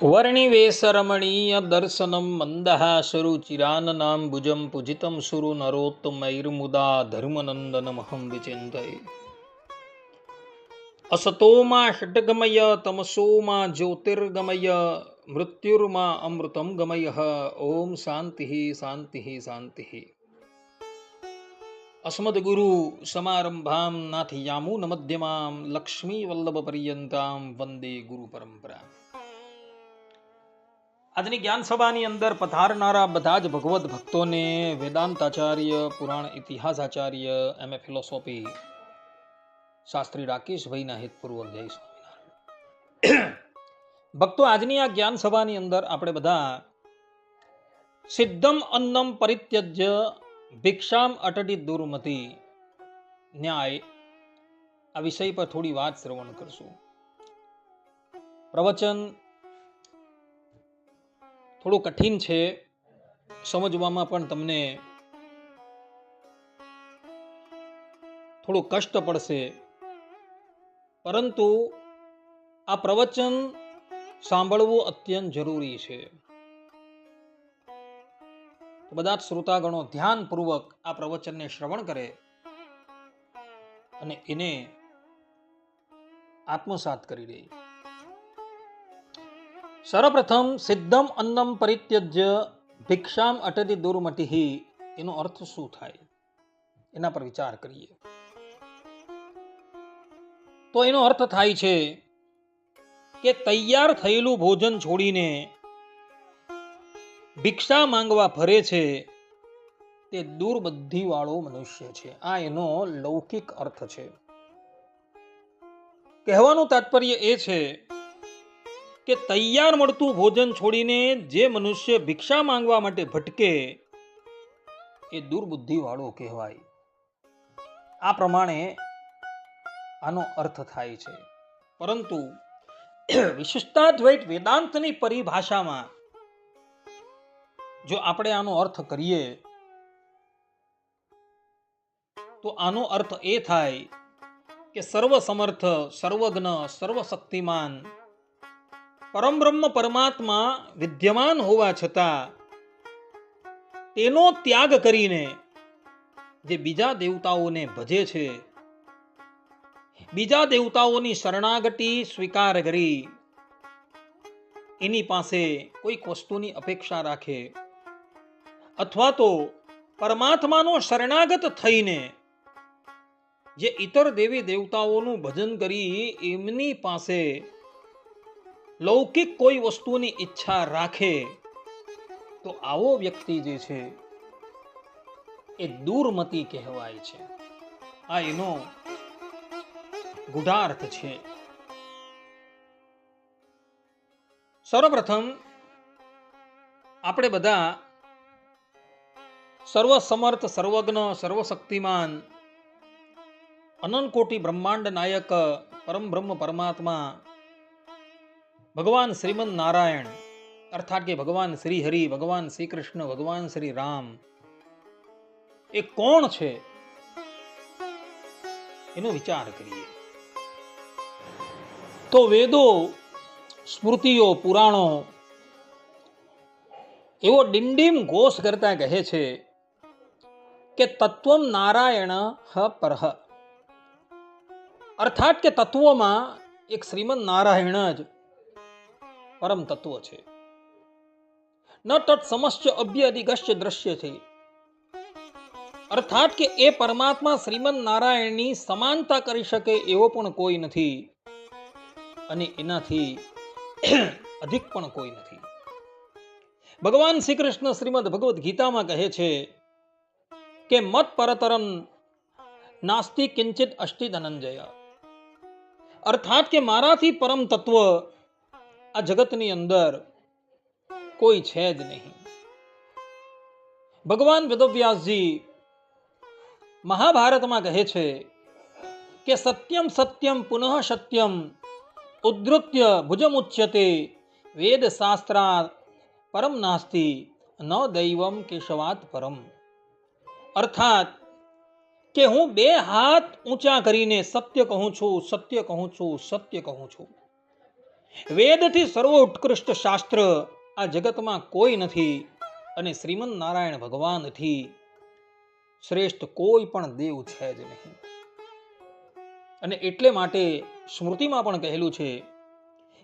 વર્ણિવેશરમણીય દર્શનમ મંદહાસરુચિરાનનામ ભુજમ પૂજિતમ સુરુ નરોત્તમૈર્મુદા ધર્મનંદનમહં વિચિંતયે. અસતોમાં ષટ્ગમય તમસોમાં જ્યોતિર્ગમય મૃત્યુર્મા અમૃતમ ગમય. ઓમ શાંતિ શાંતિ શાંતિ. અસ્મદ્ગુરુ સમારંભામ નાથયામૂન મધ્યમામ લક્ષ્મી વલ્લભ પર્યંતામ વંદે ગુરુ પરંપરા. આજની જ્ઞાન સભાની અંદર પધારનારા બધા જ ભગવત ભક્તોને વેદાંતાચાર્ય, પુરાણ ઇતિહાસાચાર્ય, એમ.એ. ફિલોસોફી શાસ્ત્રી રાકેશભાઈના હિતપૂર્વક જય સ્વામિનારાયણ. ભક્તો, આજની આ જ્ઞાન સભાની અંદર આપણે બધા સિદ્ધમ અન્નમ પરિત્યજ્ય ભિક્ષામ અટટી દુર્મતિ ન્યાય આ વિષય પર થોડી વાત શ્રવણ કરશું. પ્રવચન થોડું કઠિન છે, સમજવામાં પણ તમને થોડું કષ્ટ પડશે, પરંતુ આ પ્રવચન સાંભળવું અત્યંત જરૂરી છે. બધા જ શ્રોતાગણો ધ્યાનપૂર્વક આ પ્રવચનને શ્રવણ કરે અને એને આત્મસાત કરી લે. સર્વપ્રથમ સિદ્ધમ અન્નમ પરિત્યજ્ય ભિક્ષામ અટતિ દુર્મતિ, એનો અર્થ શું થાય એના પર વિચાર કરીએ. તો એનો અર્થ થાય છે કે તૈયાર થયેલું ભોજન છોડીને ભિક્ષા માંગવા ફરે છે તે દુર્બુદ્ધિ વાળો મનુષ્ય છે. આ એનો લૌકિક અર્થ છે. કહેવાનું તાત્પર્ય એ છે કે તૈયાર મળતું ભોજન છોડીને જે મનુષ્ય ભિક્ષા માંગવા માટે ભટકે એ દુર્બુદ્ધિ વાળો કહેવાય. આ પ્રમાણે આનો અર્થ થાય છે. પરંતુ વિશિષ્ટાદ્વૈત વેદાંતની પરિભાષામાં જો આપણે આનો અર્થ કરીએ તો આનો અર્થ એ થાય કે સર્વ સમર્થ, સર્વજ્ઞ, સર્વશક્તિમાન પરમબ્રહ્મ પરમાત્મા વિદ્યમાન હોવા છતાં તેનો ત્યાગ કરીને જે બીજા દેવતાઓને ભજે છે, બીજા દેવતાઓની શરણાગતિ સ્વીકાર કરી એની પાસે કોઈક વસ્તુની અપેક્ષા રાખે, અથવા તો પરમાત્માનો શરણાગત થઈને જે ઇતર દેવી દેવતાઓનું ભજન કરી એમની પાસે લૌકિક કોઈ વસ્તુની ઈચ્છા રાખે, તો આવો વ્યક્તિ જે છે એ દુર્મતિ કહેવાય છે. આ એનો ગૂઢાર્થ છે. સર્વપ્રથમ આપણે બધા સર્વસમર્થ, સર્વજ્ઞ, સર્વશક્તિમાન, અનંતકોટી બ્રહ્માંડ નાયક પરમ બ્રહ્મ પરમાત્મા ભગવાન શ્રીમદ નારાયણ અર્થાત કે ભગવાન શ્રી હરિ, ભગવાન શ્રી કૃષ્ણ, ભગવાન શ્રી રામ એ કોણ છે એનો વિચાર કરીએ તો વેદો, સ્મૃતિઓ, પુરાણો એવો ડિંડીમ ઘોષ કરતા કહે છે કે તત્વમ નારાયણ પરહ, અર્થાત કે તત્વમાં એક શ્રીમદ નારાયણ જ પરમ તત્વ છે. ન તત્સમશ્ચ અભ્યધિગશ્ચ દ્રશ્ય છે, અર્થાત કે એ પરમાત્મા શ્રીમદ નારાયણની સમાનતા કરી શકે એવો પણ કોઈ નથી અને એનાથી અધિક પણ કોઈ નથી. ભગવાન શ્રી કૃષ્ણ શ્રીમદ ભગવદ્ ગીતામાં કહે છે કે મત પરતરમ નાસ્તિ કિંચિત અષ્ટિ ધનંજય, અર્થાત કે મારાથી પરમ તત્વ આ જગતની અંદર કોઈ છે જ નહીં. ભગવાન વેદવ્યાસજી મહાભારતમાં કહે છે કે સત્યમ સત્યમ પુનઃ સત્યમ ઉદ્ધૃત્ય ભુજમુચ્યતે વેદ શાસ્ત્રાત પરમ નાસ્તિ ન દૈવમ કેશવાત પરમ, અર્થાત કે હું બે હાથ ઊંચા કરીને સત્ય કહું છું, સત્ય કહું છું, સત્ય કહું છું. વેદથી સર્વ ઉત્કૃષ્ટ શાસ્ત્ર આ જગતમાં કોઈ નથી અને શ્રીમન નારાયણ ભગવાનથી શ્રેષ્ઠ કોઈ પણ દેવ છે જ નહીં. અને એટલે માટે સ્મૃતિમાં પણ કહેલું છે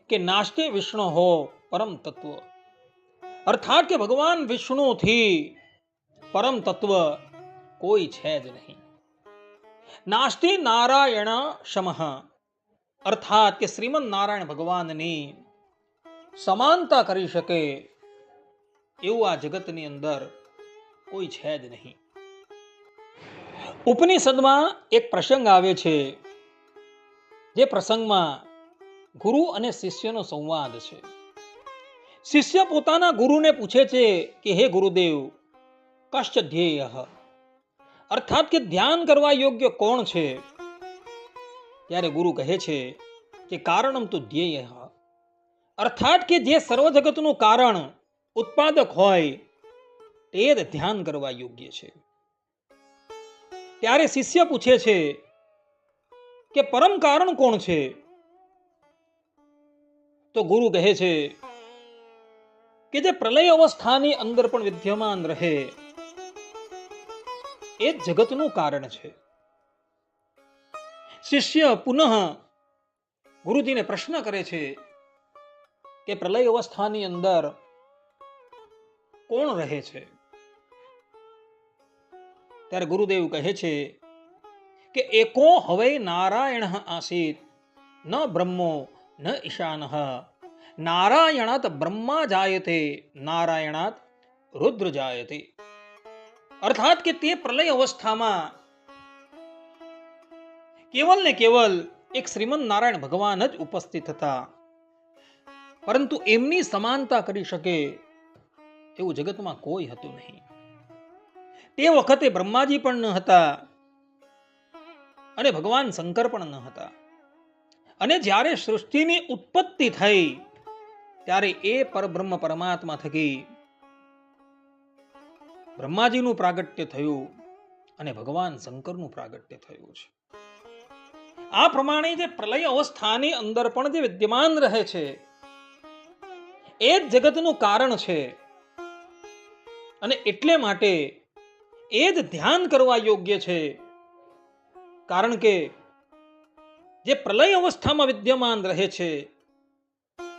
કે નાસ્તે વિષ્ણુ હો પરમ તત્વ, અર્થાત કે ભગવાન વિષ્ણુથી પરમ તત્વ કોઈ છે જ નહીં. નાસ્તિ નારાયણ સમહ, અર્થાત કે શ્રીમન નારાયણ ભગવાનની સમાનતા કરી શકે એવું આ જગતની અંદર કોઈ છે જ નહીં. ઉપનિષદમાં એક પ્રસંગ આવે છે, જે પ્રસંગમાં ગુરુ અને શિષ્યનો સંવાદ છે. શિષ્ય પોતાના ગુરુને પૂછે છે કે હે ગુરુદેવ, કશ્ચ ધ્યેય, અર્થાત કે ધ્યાન કરવા યોગ્ય કોણ છે? ત્યારે ગુરુ કહે છે કે કારણમ તો ધ્યેય, અર્થાત કે જે સર્વ જગતનું કારણ ઉત્પાદક હોય તે જ ધ્યાન કરવા યોગ્ય છે. ત્યારે શિષ્ય પૂછે છે કે પરમ કારણ કોણ છે? તો ગુરુ કહે છે કે જે પ્રલય અવસ્થાની અંદર પણ વિદ્યમાન રહે એ જ જગતનું કારણ છે. શિષ્ય પુનઃ ગુરુજીને પ્રશ્ન કરે છે કે પ્રલય અવસ્થાની અંદર કોણ રહે છે? ત્યારે ગુરુદેવ કહે છે કે એકો હવે નારાયણ આસીત, ન બ્રહ્મો ન ઈશાન, નારાયણાત બ્રહ્મા જાયતે, નારાયણાત રુદ્ર જાયતે. અર્થાત કે તે પ્રલય અવસ્થામાં કેવલ ને કેવલ એક શ્રીમન નારાયણ ભગવાન જ ઉપસ્થિત હતા, પરંતુ એમની સમાનતા કરી શકે એવું જગતમાં કોઈ હતું નહીં. તે વખતે બ્રહ્માજી પણ ન હતા અને ભગવાન શંકર પણ ન હતા. અને જ્યારે સૃષ્ટિની ઉત્પત્તિ થઈ ત્યારે એ પરબ્રહ્મ પરમાત્મા થકી બ્રહ્માજીનું પ્રાગટ્ય થયું અને ભગવાન શંકરનું પ્રાગટ્ય થયું છે. આ પ્રમાણે જે પ્રલય અવસ્થાની અંદર પણ જે વિદ્યમાન રહે છે એ જ જગતનું કારણ છે. અને એટલે માટે એ જ ધ્યાન કરવા યોગ્ય છે. કારણ કે જે પ્રલય અવસ્થામાં વિદ્યમાન રહે છે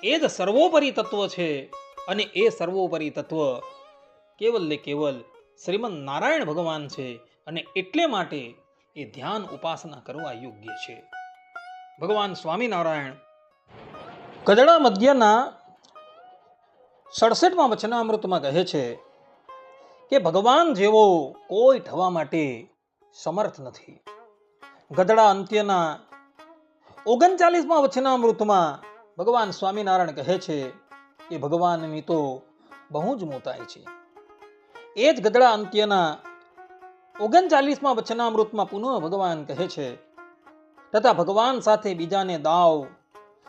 એ જ સર્વોપરી તત્વ છે. અને એ સર્વોપરી તત્વ કેવલ ને કેવલ શ્રીમન નારાયણ ભગવાન છે. અને એટલે માટે એ ધ્યાન ઉપાસના કરવા યોગ્ય છે. ભગવાન સ્વામિનારાયણ ગદડા મધ્યના 67માં વચનામૃતમાં કહે છે કે ભગવાન જેવો કોઈ થવા માટે સમર્થ નથી. ગદડા અંત્યના 39માં વચનામૃતમાં ભગવાન સ્વામિનારાયણ કહે છે કે ભગવાનની તો બહુ જ મોટાઈ છે. એ જ ગદડા અંત્યના 39માં વચનામૃતમાં પુનઃ ભગવાન કહે છે, તથા ભગવાન સાથે બીજાને દાવ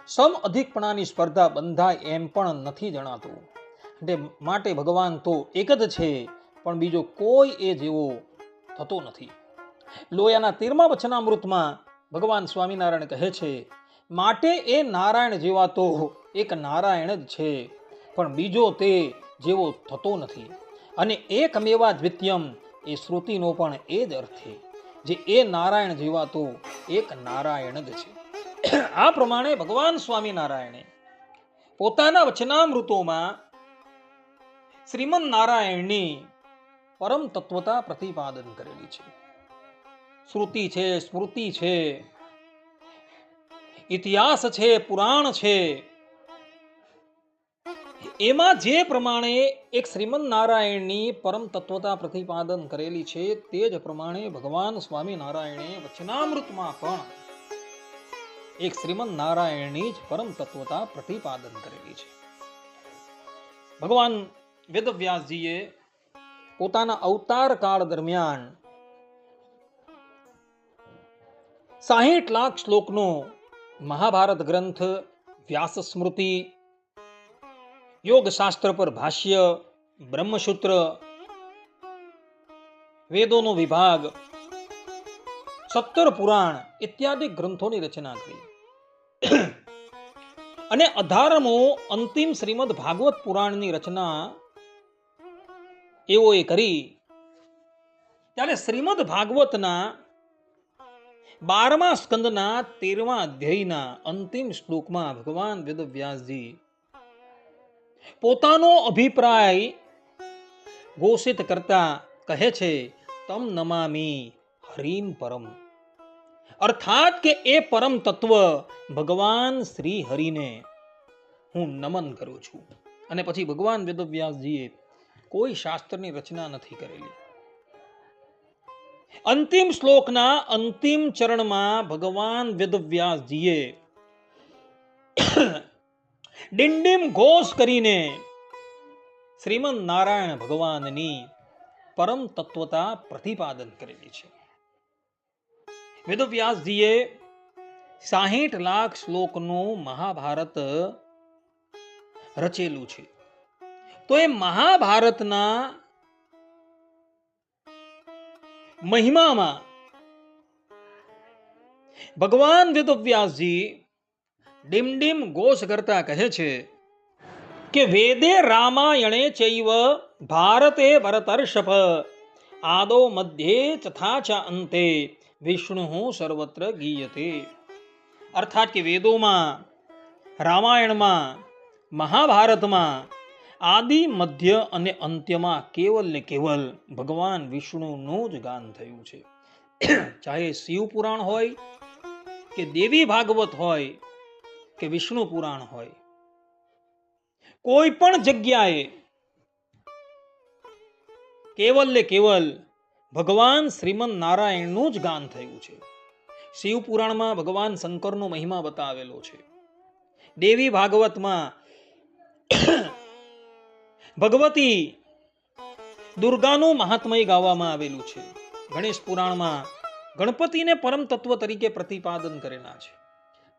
સમ અધિકપણાની સ્પર્ધા બંધાય એમ પણ નથી જણાતું. માટે ભગવાન તો એક જ છે, પણ બીજો કોઈ એ જેવો થતો નથી. લોયાના 13મા વચનામૃતમાં ભગવાન સ્વામિનારાયણ કહે છે, માટે એ નારાયણ જેવા તો એક નારાયણ જ છે, પણ બીજો તે જેવો થતો નથી. અને એકમેવા દ્વિતીયમ એ શ્રુતિનો પણ એ જ અર્થ છે, જે એ નારાયણ જેવા તો એક નારાયણ જ છે. આ પ્રમાણે ભગવાન સ્વામિનારાયણે પોતાના વચનામૃતોમાં શ્રીમન નારાયણની પરમ તત્વતા પ્રતિપાદન કરેલી છે. શ્રુતિ છે, સ્મૃતિ છે, ઇતિહાસ છે, પુરાણ છે, એમાં જે પ્રમાણે એક શ્રીમન નારાયણની પરમ તત્વતા પ્રતિપાદન કરેલી છે તે જ પ્રમાણે ભગવાન સ્વામિનારાયણે વચનામૃતમાં પણ એક શ્રીમન નારાયણની જ પરમ તત્વતા પ્રતિપાદન કરેલી છે. ભગવાન વેદવ્યાસજીએ પોતાના અવતાર કાળ દરમિયાન 60 લાખ શ્લોકનો મહાભારત ગ્રંથ, વ્યાસ સ્મૃતિ, યોગ શાસ્ત્ર પર ભાષ્ય, બ્રહ્મસૂત્ર, વેદોનો વિભાગ, 17 પુરાણ ઇત્યાદિ ગ્રંથોની રચના કરી. અને 18મો અંતિમ શ્રીમદ ભાગવત પુરાણની રચના એઓએ કરી ત્યારે શ્રીમદ ભાગવતના 12મા સ્કંદના 13મા અધ્યાયના અંતિમ શ્લોકમાં ભગવાન વેદવ્યાસજી પોતાનો અભિપ્રાય ઘોષિત કરતા કહે છે, તમ નમામી હરિમ પરમ, અર્થાત કે એ પરમ તત્વ ભગવાન શ્રી હરિને હું નમન કરું છું. અને પછી ભગવાન વેદવ્યાસજીએ કોઈ શાસ્ત્રની રચના નથી કરેલી. અંતિમ શ્લોકના અંતિમ ચરણમાં ભગવાન વેદવ્યાસજીએ ડિંડીમ ઘોષ કરીને શ્રીમદ નારાયણ ભગવાનની પરમ તત્વતા પ્રતિપાદન કરેલી છે. વેદવ્યાસજીએ 60 લાખ શ્લોકનું મહાભારત રચેલું છે. તો એ મહાભારતના મહિમામાં ભગવાન વેદવ્યાસજી ડીમ ઘોષ કરતા કહે છે કે વેદે રામાયણે ચૈવ ભારતે ભરતર્ષભ આદો મધ્યે તથા ચ અંતે વિષ્ણુ સર્વત્ર ગીયતે. અર્થાત કે વેદોમાં, રામાયણમાં, મહાભારતમાં આદિ, મધ્ય અને અંત્યમાં કેવલ ને કેવલ ભગવાન વિષ્ણુનું જ ગાન થયું છે. ચાહે શિવ પુરાણ હોય કે દેવી ભાગવત હોય કે વિષ્ણુ પુરાણ હોય, કોઈ પણ જગ્યાએ કેવલ ને કેવલ ભગવાન શ્રીમદ નારાયણનું જ ગાન થયું છે. શિવ પુરાણમાં ભગવાન શંકરનો મહિમા બતાવેલો છે. દેવી ભાગવતમાં ભગવતી દુર્ગાનું મહાત્મય ગાવામાં આવેલું છે. ગણેશ પુરાણમાં ગણપતિને પરમ તત્વ તરીકે પ્રતિપાદન કરેલા છે.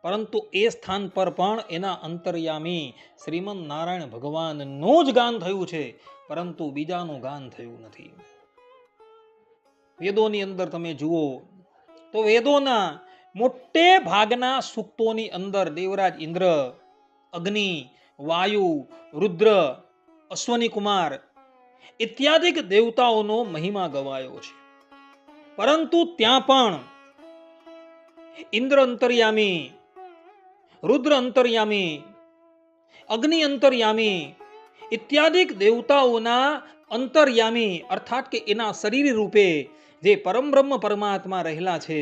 પરંતુ એ સ્થાન પર પણ એના અંતર્યામી શ્રીમદ નારાયણ ભગવાનનું જ ગાન થયું છે, પરંતુ બીજાનું ગાન થયું નથી. વેદોની અંદર તમે જુઓ તો વેદોના મોટે ભાગના સૂક્તોની અંદર દેવરાજ ઇન્દ્ર, અગ્નિ, વાયુ, રુદ્ર, અશ્વની કુમાર ઇત્યાદિક દેવતાઓનો મહિમા ગવાયો છે. પરંતુ ત્યાં પણ ઇન્દ્ર અંતર્યામી, રુદ્ર અંતર્યામી, અગ્નિ અંતર્યામી ઇત્યાદિક દેવતાઓના અંતર્યામી અર્થાત કે એના શરીર રૂપે જે પરમ બ્રહ્મ પરમાત્મા રહેલા છે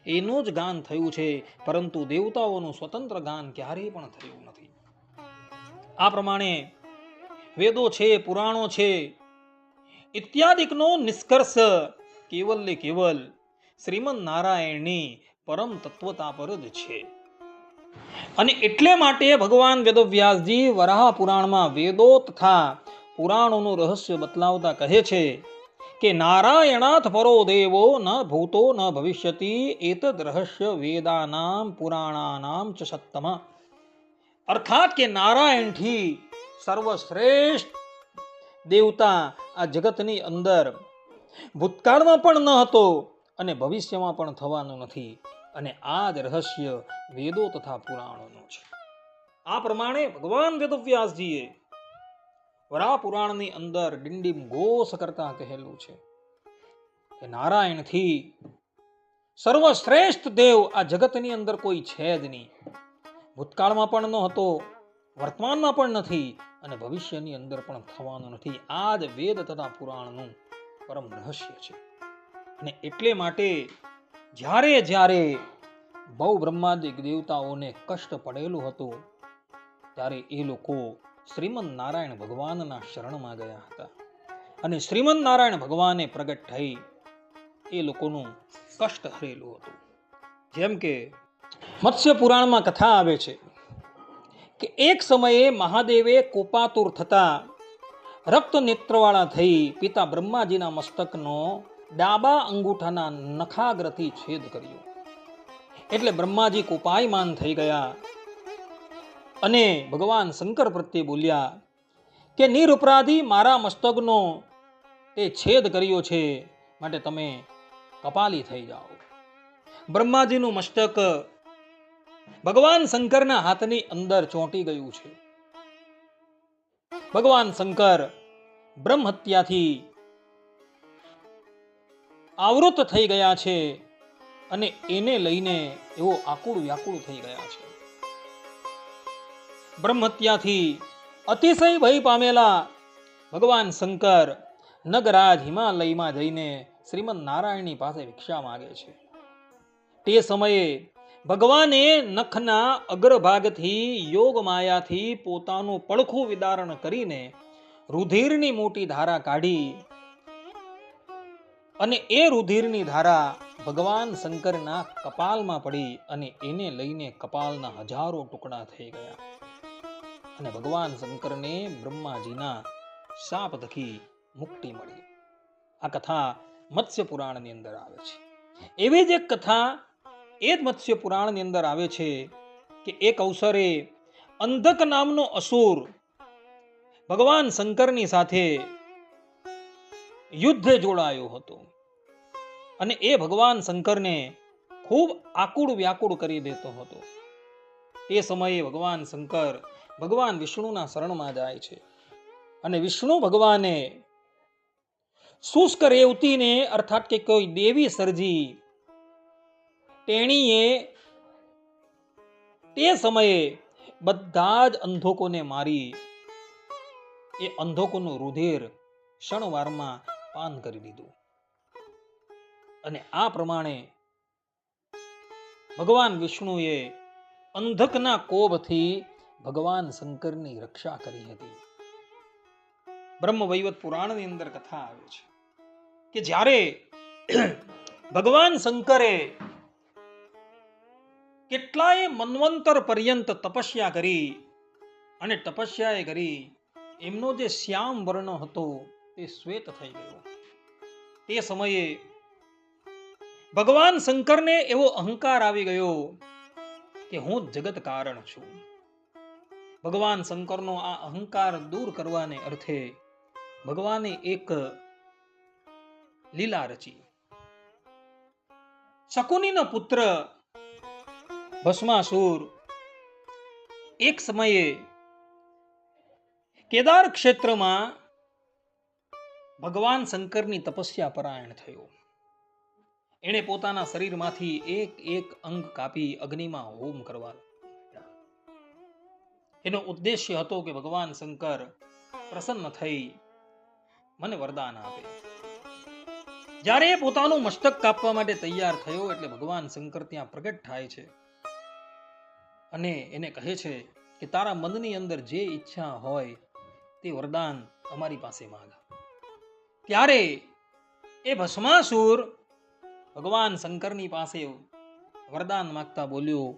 એનું જ ગાન થયું છે, પરંતુ દેવતાઓનું સ્વતંત્ર ગાન ક્યારેય પણ થયું નથી. આ પ્રમાણે વેદો છે, પુરાણો છે ઇત્યાદિકનો નિષ્કર્ષ કેવલ ને કેવલ શ્રીમદ નારાયણની પરમ તત્વતા પર જ છે. અને એટલે માટે ભગવાન વેદવ્યાસજી વરાહ પુરાણમાં વેદો તથા પુરાણોનું રહસ્ય બતલાવતા કહે છે કે નારાયણાથ પરો દેવો ન ભૂતો ન ભવિષ્યતિ એતદ રહસ્ય વેદાનામ પુરાણાનામ ચ સત્તમ. અર્થાત કે નારાયણથી સર્વશ્રેષ્ઠ દેવતા આ જગતની અંદર ભૂતકાળમાં પણ ન હતો અને ભવિષ્યમાં પણ થવાનું નથી. અને આ જ રહસ્ય વેદો તથા પુરાણોનું છે. આ પ્રમાણે ભગવાન વેદવ્યાસજીએ વરાહ પુરાણની અંદર ડિંડીમ ઘોષ કરતા કહેલું છે કે નારાયણથી સર્વશ્રેષ્ઠ દેવ આ જગતની અંદર કોઈ છે જ નહીં. ભૂતકાળમાં પણ ન હતો, વર્તમાનમાં પણ નથી અને ભવિષ્યની અંદર પણ થવાનું નથી. આ જ વેદ તથા પુરાણનું પરમ રહસ્ય છે. અને એટલે માટે જ્યારે જ્યારે બહુ બ્રહ્માદિક દેવતાઓને કષ્ટ પડેલું હતું ત્યારે એ લોકો શ્રીમદ નારાયણ ભગવાનના શરણમાં ગયા હતા અને શ્રીમદ નારાયણ ભગવાને પ્રગટ થઈ એ લોકોનું કષ્ટ હરેલું હતું. જેમ કે મત્સ્ય પુરાણમાં કથા આવે છે કે એક સમયે મહાદેવે કોપાતુર થતા રક્ત નેત્રવાળા થઈ પિતા બ્રહ્માજીના મસ્તકનો ડાબા અંગૂઠાના નખાગ્રથી છેદ કર્યો. એટલે બ્રહ્માજી કોપાયમાન થઈ ગયા અને ભગવાન શંકર પ્રત્યે બોલ્યા કે નિરપરાધી મારા મસ્તકનો તે છેદ કર્યો છે, માટે તમે કપાલી થઈ જાઓ. બ્રહ્માજીનું મસ્તક ભગવાન શંકરના હાથની અંદર ચોંટી ગયું છે. ભગવાન શંકર બ્રહ્મ હત્યાથી આવૃત થઈ ગયા છે અને એને લઈને એવો આકુળ વ્યાકુળ થઈ ગયા છે. બ્રહ્મ હત્યાથી અતિશય ભય પામેલા ભગવાન શંકર નગરાજ હિમાલયમાં જઈને શ્રીમદ નારાયણની પાસે ભિક્ષા માંગે છે. તે સમયે ભગવાને નખના અગ્રભાગથી યોગ માયાથી પોતાનું પડખું વિદારણ કરીને રુધિરની મોટી ધારા કાઢી અને એ રુધિરની ધારા ભગવાન શંકરના કપાલમાં પડી અને એને લઈને કપાલના હજારો ટુકડા થઈ ગયા અને ભગવાન શંકરને બ્રહ્માજીના શાપ થકી મુક્તિ મળી. આ કથા મત્સ્ય પુરાણની અંદર આવે છે. એવી જ એક કથા એ જ મત્સ્ય પુરાણની અંદર આવે છે કે એક અવસરે અંધક નામનો અસુર ભગવાન શંકરની સાથે યુદ્ધે જોડાયો હતો અને એ ભગવાન શંકરને ખૂબ આકુળ વ્યાકુળ કરી દેતો હતો. તે સમયે ભગવાન શંકર ભગવાન વિષ્ણુના શરણમાં જાય છે અને વિષ્ણુ ભગવાને શુષ્ક રેવતીને અર્થાત કે કોઈ દેવી સર્જી તેણીએ તે સમયે બધા જ અંધોકોને મારી એ અંધોકોનું રુધિર ક્ષણવારમાં પાન કરી દીધું અને આ પ્રમાણે ભગવાન વિષ્ણુએ અંધકના કોપથી ભગવાન શંકરની રક્ષા કરી હતી. બ્રહ્મ વૈવત પુરાણની અંદર કથા આવે છે કે જ્યારે ભગવાન શંકરે કેટલાય મન્વંતર પર્યંત તપસ્યા કરી અને તપસ્યાએ કરી એમનો જે શ્યામ વર્ણ હતો તે શ્વેત થઈ ગયો. તે સમયે ભગવાન શંકરને એવો અહંકાર આવી ગયો કે હું જગત કારણ છું. ભગવાન શંકરનો આ અહંકાર દૂર કરવાને અર્થે ભગવાને એક લીલા રચી. શકુનીનો પુત્ર ભસ્માસુર એક સમયે કેદાર ક્ષેત્રમાં ભગવાન શંકરની તપસ્યા પરાયણ થયો. એણે પોતાના શરીરમાંથી એક એક અંગ કાપી અગ્નિમાં હોમ કરવા. એનો ઉદ્દેશ્ય હતો કે ભગવાન શંકર પ્રસન્ન થઈ મને વરદાન આપે. જ્યારે એ પોતાનું મસ્તક કાપવા માટે તૈયાર થયો એટલે ભગવાન શંકર ત્યાં પ્રગટ થાય છે અને એને કહે છે કે તારા મનની અંદર જે ઈચ્છા હોય તે વરદાન અમારી પાસે માંગ. ત્યારે એ ભસ્માસુર ભગવાન શંકરની પાસે વરદાન માંગતા બોલ્યો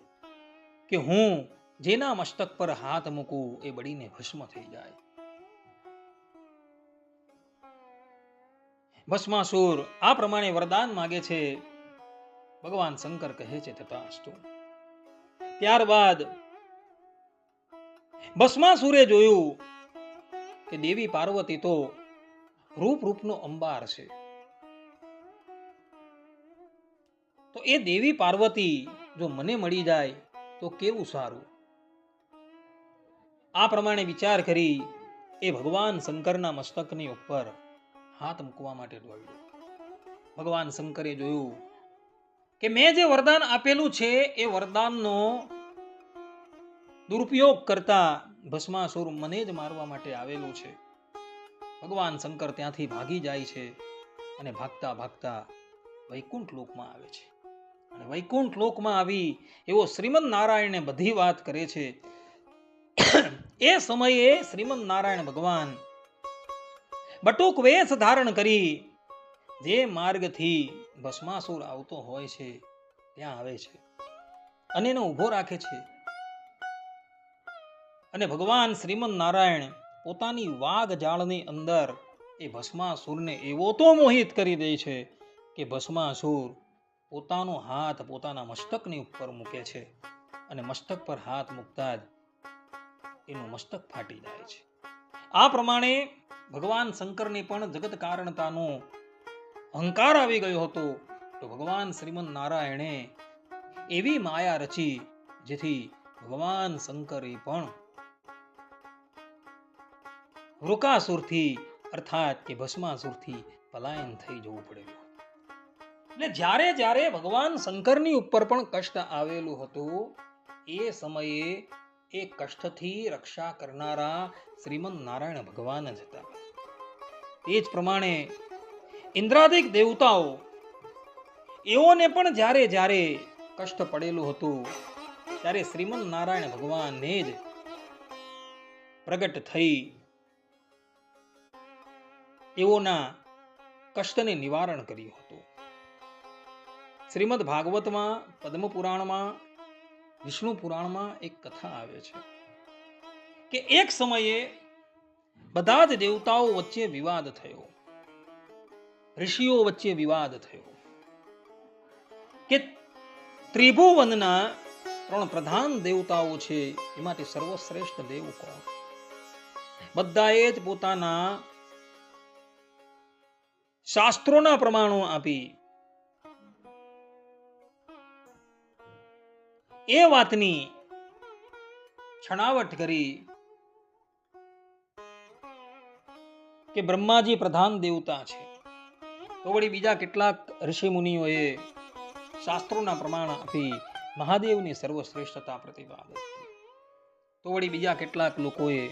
કે હું જેના મસ્તક પર હાથ મૂકું એ બળીને ભસ્મ થઈ જાય. ભસ્માસુર આ પ્રમાણે વરદાન માંગે છે. ભગવાન શંકર કહે છે તથાસ્તુ. ત્યારબાદ ભસ્માસુરે જોયું કે દેવી પાર્વતી તો રૂપનો અંબાર છે. તો એ દેવી પાર્વતી જો મને મળી જાય તો કેવું સારું. આ પ્રમાણે વિચાર કરી એ ભગવાન શંકરના મસ્તકની ઉપર હાથ મૂકવા માટે દોડ્યો. ભગવાન શંકરે જોયું કે મેં જે વરદાન આપેલું છે એ વરદાનનો દુરુપયોગ કરતા ભસ્માસુર મને જ મારવા માટે આવેલું છે. ભગવાન શંકર ત્યાંથી ભાગી જાય છે અને ભાગતા ભાગતા વૈકુંઠ લોકમાં આવે છે અને વૈકુંઠ લોકમાં આવી એવો શ્રીમદ નારાયણને બધી વાત કરે છે. એ સમયે શ્રીમદ નારાયણ ભગવાન બટુક વેશ ધારણ કરી જે માર્ગથી ભસ્માસુર આવતો હોય છે ત્યાં આવે છે અને એને ઊભો રાખે છે અને ભગવાન શ્રીમદ નારાયણ પોતાની વાઘ જાળની અંદર એ ભસ્માસુરને એવો તો મોહિત કરી દે છે કે ભસ્માસુર પોતાનો હાથ પોતાના મસ્તકની ઉપર મૂકે છે અને મસ્તક પર હાથ મૂકતા જ એનું મસ્તક ફાટી જાય છે. આ પ્રમાણે ભગવાન શંકરને પણ જગત કારણતાનો અહંકાર આવી ગયો હતો. તો ભગવાન શ્રીમદ નારાયણે એવી માયા રચી જેથી ભગવાન શંકરે પણ વૃકાસુરથી અર્થાત કે ભસ્માસુરથી પલાયન થઈ જવું પડેલું. એટલે જ્યારે જ્યારે ભગવાન શંકરની ઉપર પણ કષ્ટ આવેલું હતું એ સમયે એ કષ્ટથી રક્ષા કરનારા શ્રીમદ નારાયણ ભગવાન જ હતા. એ જ પ્રમાણે ઇન્દ્રાદિક દેવતાઓ એઓને પણ જ્યારે જ્યારે કષ્ટ પડેલું હતું ત્યારે શ્રીમદ નારાયણ ભગવાનને જ પ્રગટ થઈ એઓના કષ્ટને નિવારણ કર્યું હતું. શ્રીમદ ભાગવતમાં, પદ્મ પુરાણમાં, વિષ્ણુ પુરાણમાં એક કથા આવે છે કે એક સમયે બધા જ દેવતાઓ વચ્ચે વિવાદ થયો, ઋષિઓ વચ્ચે વિવાદ થયો કે ત્રિભુવનના 3 પ્રધાન દેવતાઓ છે એમાંથી સર્વશ્રેષ્ઠ દેવ કોણ? બધાએ જ પોતાના શાસ્ત્રોના પ્રમાણો આપી એ વાતની છણાવટ કરી કે બ્રહ્માજી પ્રધાન દેવતા છે. તો વળી બીજા કેટલાક ઋષિ મુનિઓએ શાસ્ત્રોના પ્રમાણ આપી મહાદેવની સર્વશ્રેષ્ઠતા પ્રતિપાદન કરી. તો વળી બીજા કેટલાક લોકોએ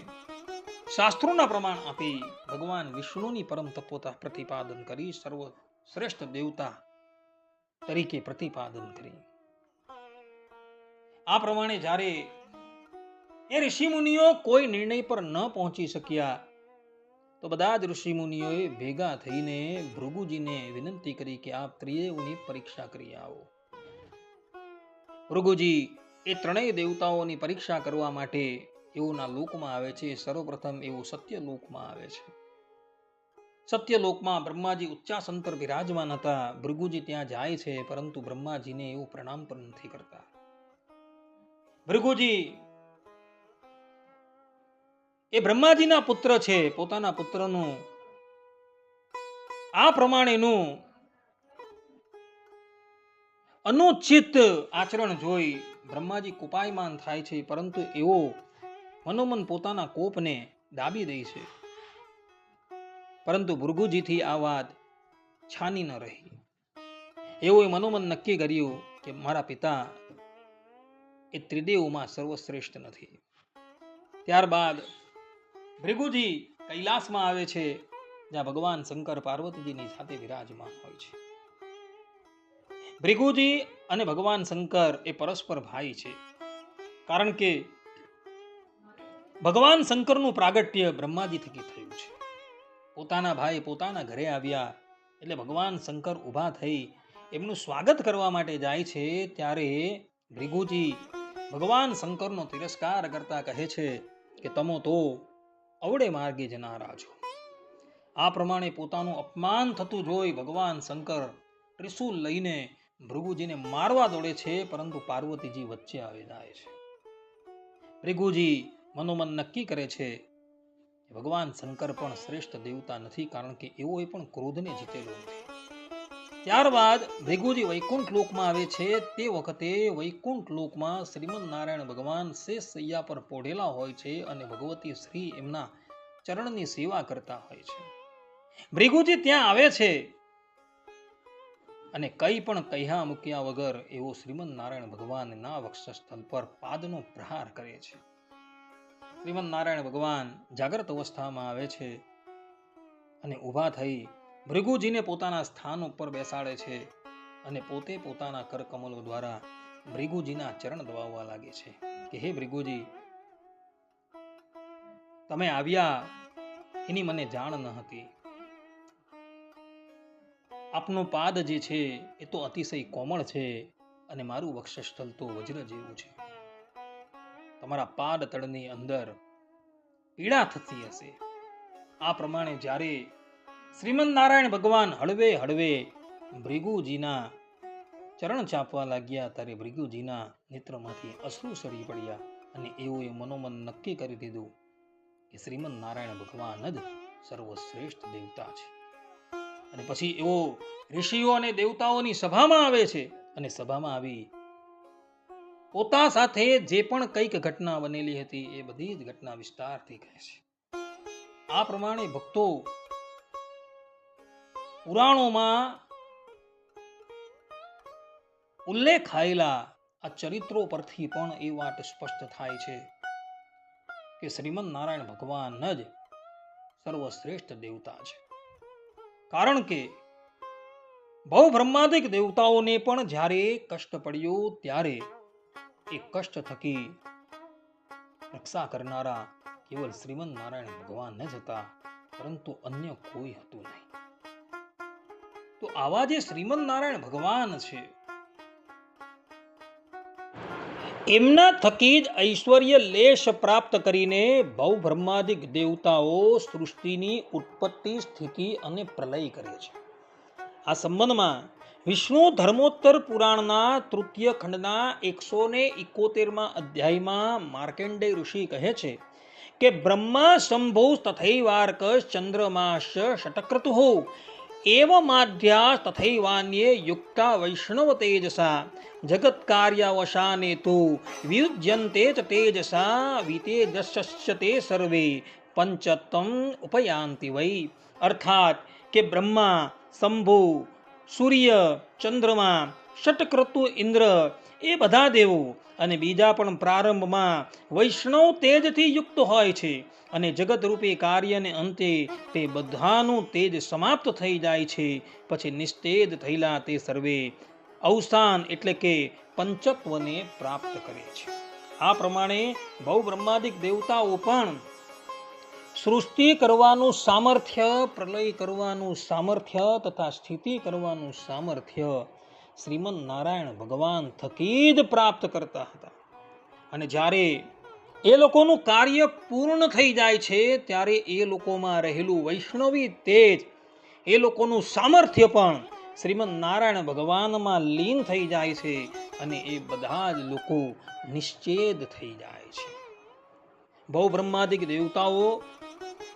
શાસ્ત્રોના પ્રમાણ આપી ભગવાન વિષ્ણુની પરમ તત્વતા પ્રતિપાદન કરી, સર્વશ્રેષ્ઠ દેવતા તરીકે પ્રતિપાદન કરી. આ પ્રમાણે જ્યારે એ ઋષિ મુનિઓ કોઈ નિર્ણય પર ન પહોંચી શક્યા તો બધા જ ઋષિ મુનિઓએ ભેગા થઈને ભૃગુજીને વિનંતી કરી કે આપ ત્રણેયની પરીક્ષા કરી આવો. ભૃગુજી એ 3 દેવતાઓની પરીક્ષા કરવા માટે એઓના લોકમાં આવે છે. સર્વપ્રથમ એવો સત્યલોકમાં આવે છે. સત્યલોકમાં બ્રહ્માજી ઉચ્ચાસન પર બિરાજમાન હતા. ભૃગુજી ત્યાં જાય છે, પરંતુ બ્રહ્માજીને એવું પ્રણામ પણ નથી કરતા. ભૃગુજી એ બ્રહ્માજીના પુત્ર છે. પોતાના પુત્રનું આ પ્રમાણેનું અનુચિત આચરણ જોઈ બ્રહ્માજી કુપાયમાન થાય છે, પરંતુ એવો મનોમન પોતાના કોપને દાબી દે છે. પરંતુ ભૃગુજીથી આ વાત છાની ન રહી. એઓએ મનોમન નક્કી કર્યું કે મારા પિતા એ ત્રિદેવોમાં સર્વશ્રેષ્ઠ નથી. ત્યારબાદ ભૃગુજી કૈલાસમાં આવે છે, જ્યાં ભગવાન શંકર પાર્વતીજીની સાથે વિરાજમાન હોય છે. ભૃગુજી અને ભગવાન શંકર એ પરસ્પર ભાઈ છે, કારણ કે ભગવાન શંકરનું પ્રાગટ્ય બ્રહ્માજી થકી થયું છે. પોતાના ભાઈ પોતાના ઘરે આવ્યા એટલે ભગવાન શંકર ઊભા થઈ એમનું સ્વાગત કરવા માટે જાય છે. ત્યારે ભૃગુજી ભગવાન શંકરનો તિરસ્કાર કરતા કહે છે કે તમે તો અવળે માર્ગે જનારા છો. આ પ્રમાણે પોતાનું અપમાન થતું જોઈ ભગવાન શંકર ત્રિશૂલ લઈને ભૃગુજીને મારવા દોડે છે, પરંતુ પાર્વતીજી વચ્ચે આવી જાય છે. ભૃગુજી મનોમન નક્કી કરે છે કે ભગવાન શંકર પણ શ્રેષ્ઠ દેવતા નથી, કારણ કે એઓએ પણ ક્રોધને જીતેલો નથી. ત્યારબાદ ભૃગુજી વૈકુંઠ લોકમાં આવે છે. તે વખતે વૈકુંઠ લોકમાં શ્રીમદ નારાયણ ભગવાન શેષ શૈયા પર પોઢેલા હોય છે અને ભગવતી શ્રી એમના ચરણની સેવા કરતા હોય છે. ભૃગુજી ત્યાં આવે છે અને કંઈ પણ કહ્યા મૂક્યા વગર એવો શ્રીમદ નારાયણ ભગવાનના વક્ષસ્થળ પર પાદનો પ્રહાર કરે છે. શ્રીમદ નારાયણ ભગવાન જાગ્રત અવસ્થામાં આવે છે અને ઊભા થઈ ભૃગુજીને પોતાના સ્થાન ઉપર બેસાડે છે અને પોતે પોતાના કરકમલો દ્વારા ભૃગુજીના ચરણ દબાવવા લાગે છે કે હે ભૃગુજી, તમે આવ્યા એની મને જાણ ન હતી. આપનું પાદ જે છે એ તો અતિશય કોમળ છે અને મારું વક્ષસ્થળ તો વજ્ર જેવું છે. તમારા પાદ તળની અંદર પીડા થતી હશે. આ પ્રમાણે જ્યારે શ્રીમદ નારાયણ ભગવાન હળવે હળવે ભૃગુજીના ચરણ ચાપવા લાગ્યા ત્યારે ભૃગુજીના નેત્રમાંથી અશ્રુ સરી પડ્યા અને એઓએ મનોમન નક્કી કરી દીધું કે શ્રીમદ નારાયણ ભગવાન જ સર્વશ્રેષ્ઠ દેવતા છે. અને પછી એવો ઋષિઓ અને દેવતાઓની સભામાં આવે છે અને સભામાં આવી પોતા સાથે જે પણ કંઈક ઘટના બનેલી હતી એ બધી જ ઘટના વિસ્તારથી કહે છે. આ પ્રમાણે ભક્તો પુરાણોમાં ઉલ્લેખાયેલા આ ચરિત્રો પરથી પણ એ વાત સ્પષ્ટ થાય છે કે શ્રીમદ નારાયણ ભગવાન જ સર્વશ્રેષ્ઠ દેવતા છે. કારણ કે બહુ બ્રહ્માદિક દેવતાઓને પણ જ્યારે કષ્ટ પડ્યું ત્યારે એ કષ્ટ થકી રક્ષા કરનારા કેવલ શ્રીમદ નારાયણ ભગવાન જ હતા, પરંતુ અન્ય કોઈ હતું નહીં. તો આવા જે શ્રીમદ નારાયણ ભગવાન છે એમના થકી જ ઐશ્વર્ય લેશ પ્રાપ્ત કરીને બહુ બ્રહ્માદિક દેવતાઓ સૃષ્ટિની ઉત્પત્તિ, સ્થિતિ અને પ્રલય કરે છે. આ સંબંધમાં વિષ્ણુ ધર્મોત્તર પુરાણના તૃતીય ખંડના 171 અધ્યાયમાં માર્કંડેય ઋષિ કહે છે કે બ્રહ્મા શંભુ તથૈવાર્ક ચંદ્રમાશ ષટક્રતુ એવમાધ્યા તથૈવાન્યે યુક્તા વૈષ્ણવ તેજસા જગત કાર્યાવસાને તુ વિયુજ્યન્તે ચ તેજસા વિતેજસ્ય તે સર્વે પંચતમ ઉપયાન્તિ વૈ. અર્થાત કે બ્રહ્મા, શંભુ, સૂર્ય, ચંદ્રમા, ષટક્રતુ ઇન્દ્ર એ બધા દેવો અને બીજા પણ પ્રારંભમાં વૈષ્ણવ તેજથી યુક્ત હોય છે અને જગત રૂપી કાર્યને અંતે તે બધાનું તેજ સમાપ્ત થઈ જાય છે. પછી નિસ્તેજ થયેલા તે સર્વે અવસાન એટલે કે પંચત્વને પ્રાપ્ત કરે છે. આ પ્રમાણે બહુ બ્રહ્માદિક દેવતાઓ પણ સૃષ્ટિ કરવાનું સામર્થ્ય, પ્રલય કરવાનું સામર્થ્ય તથા સ્થિતિ કરવાનું સામર્થ્ય શ્રીમદ નારાયણ ભગવાન થકી જ પ્રાપ્ત કરતા હતા. અને જ્યારે એ લોકોનું કાર્ય પૂર્ણ થઈ જાય છે ત્યારે એ લોકોમાં રહેલું વૈષ્ણવી તેજ, એ લોકોનું સામર્થ્ય પણ શ્રીમદ નારાયણ ભગવાનમાં લીન થઈ જાય છે અને એ બધા જ લોકો નિશ્ચેદ થઈ જાય છે. બહુ બ્રહ્માદિક દેવતાઓ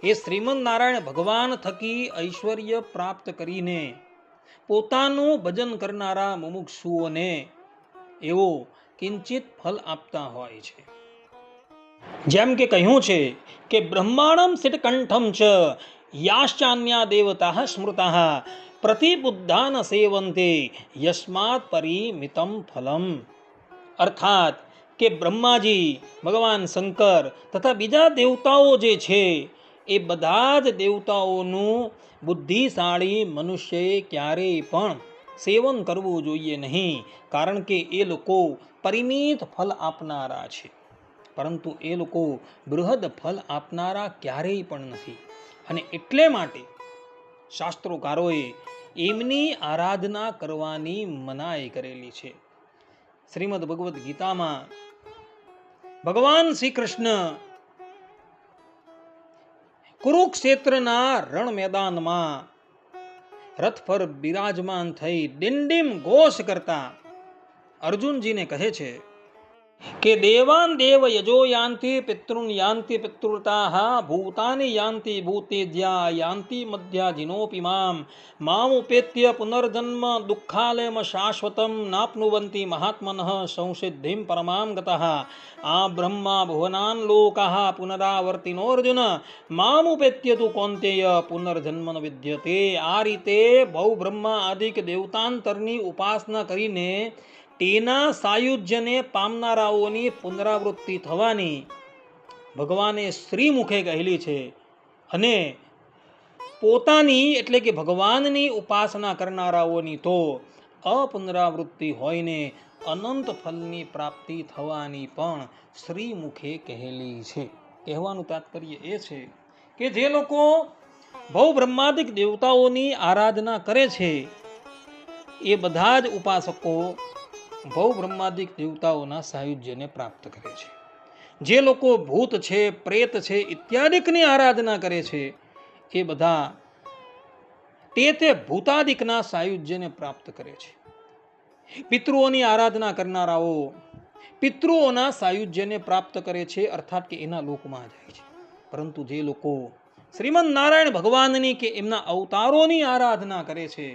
એ શ્રીમદ નારાયણ ભગવાન થકી ઐશ્વર્ય પ્રાપ્ત કરીને પોતાનું ભજન કરનારા મુમુક્ષુઓને એવો કિંચિત ફલ આપતા હોય છે. જેમ કે કહ્યું છે કે બ્રહ્માણમ સિટકંઠમ ચ યાશ્ચાન્યા દેવતા સ્મૃતા પ્રતિબુદ્ધાન સેવંતે યસ્માત પરિમિતમ ફલમ. અર્થાત કે બ્રહ્માજી, ભગવાન શંકર તથા બીજા દેવતાઓ જે છે એ બધા જ દેવતાઓનું બુદ્ધિશાળી મનુષ્યએ ક્યારેય પણ સેવન કરવું જોઈએ નહીં, કારણ કે એ લોકો પરિમિત ફલ આપનારા છે, પરંતુ એ લોકો બૃહદ ફલ આપનારા ક્યારેય પણ નથી. અને એટલે માટે શાસ્ત્રોકારોએ એમની આરાધના કરવાની મનાઈ કરેલી છે. શ્રીમદ ભગવદ્ ગીતામાં ભગવાન શ્રી કૃષ્ણ કુરુક્ષેત્રના રણ મેદાનમાં રથ પર બિરાજમાન થઈ ડિંડિમ ઘોષ કરતા અર્જુનજીને કહે છે કે દેવાન દેવ યજો યાંતિ પિતૃન યાંતિ પિતૃતાઃ ભૂતાની યાંતિ ભૂતેજ્યા યાંતિ મધ્યા જીનોપી મામ ઉપેત્ય પુનર્જન્મ દુઃખાલયમ શાશ્વતમ નાપ્નુવંતિ મહાત્મનઃ સંસિદ્ધિમ પરમામ ગતઃ આ બ્રહ્મા ભુવનાન લોકાઃ પુનરાવર્તિનો અર્જુન મામ ઉપેત્ય તુ કૌંતેય પુનર્જન્મ ન વિદ્યતે. આ રીતે બહુ બ્રહ્મા આદિક દેવતાંતરની ઉપાસના કરીને તેના સાયુજ્યને પામનારાઓની પુનરાવૃત્તિ થવાની ભગવાને શ્રીમુખે કહેલી છે. અને પોતાની એટલે કે ભગવાનની ઉપાસના કરનારાઓની તો અપુનરાવૃત્તિ હોઈને અનંત ફલની પ્રાપ્તિ થવાની પણ શ્રીમુખે કહેલી છે. કહેવાનું તાત્પર્ય એ છે કે જે લોકો બહુ બ્રહ્માદિક દેવતાઓની આરાધના કરે છે એ બધા જ ઉપાસકો બહુ બ્રહ્માદિક દેવતાઓના સાયુજ્યને પ્રાપ્ત કરે છે. જે લોકો ભૂત છે, પ્રેત છે ઇત્યાદિકની આરાધના કરે છે એ બધા તે ભૂતાદિકના સાયુજ્યને પ્રાપ્ત કરે છે. પિતૃઓની આરાધના કરનારાઓ પિતૃઓના સાયુજ્યને પ્રાપ્ત કરે છે, અર્થાત કે એના લોકમાં જાય છે. પરંતુ જે લોકો શ્રીમદ નારાયણ ભગવાનની કે એમના અવતારોની આરાધના કરે છે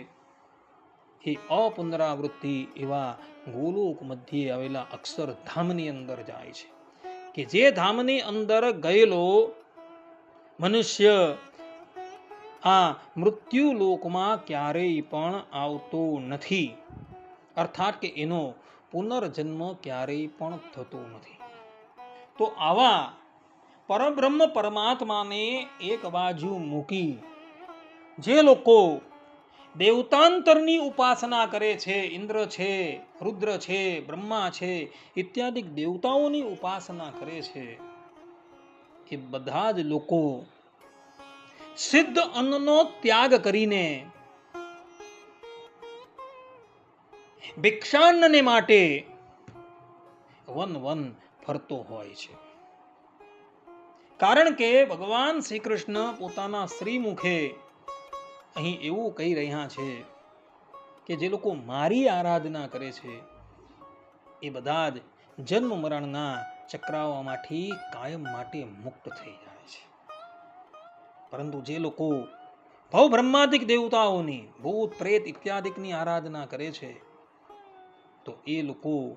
એ અપુનરાવૃત્તિ એવા ગોલોક મધ્યે આવેલા અક્ષરધામની અંદર જાય છે, કે જે ધામની અંદર ગયેલો મનુષ્ય આ મૃત્યુ લોકમાં ક્યારેય પણ આવતો નથી, અર્થાત કે એનો પુનર્જન્મ ક્યારેય પણ થતો નથી. તો આવા પરબ્રહ્મ પરમાત્માને એક બાજુ મૂકી જે લોકો દેવતાંતરની ઉપાસના કરે છે, ઇન્દ્ર છે, રુદ્ર છે, બ્રહ્મા છે ઇત્યાદિ દેવતાઓની ઉપાસના કરે છે, એ બધા જ લોકો સિદ્ધ અન્નનો ત્યાગ કરીને ભિક્ષાન્નને માટે વન વન ફરતો હોય છે. કારણ કે ભગવાન શ્રી કૃષ્ણ પોતાના શ્રીમુખે અહીં એવું કહી રહ્યા છે કે જે લોકો મારી આરાધના કરે છે એ બધા જ જન્મ મરણના ચક્રાઓમાંથી કાયમ માટે મુક્ત થઈ જાય છે. પરંતુ જે લોકો ભવ બ્રહ્માદિક દેવતાઓની ભૂત પ્રેત ઇત્યાદિકની આરાધના કરે છે તો એ લોકો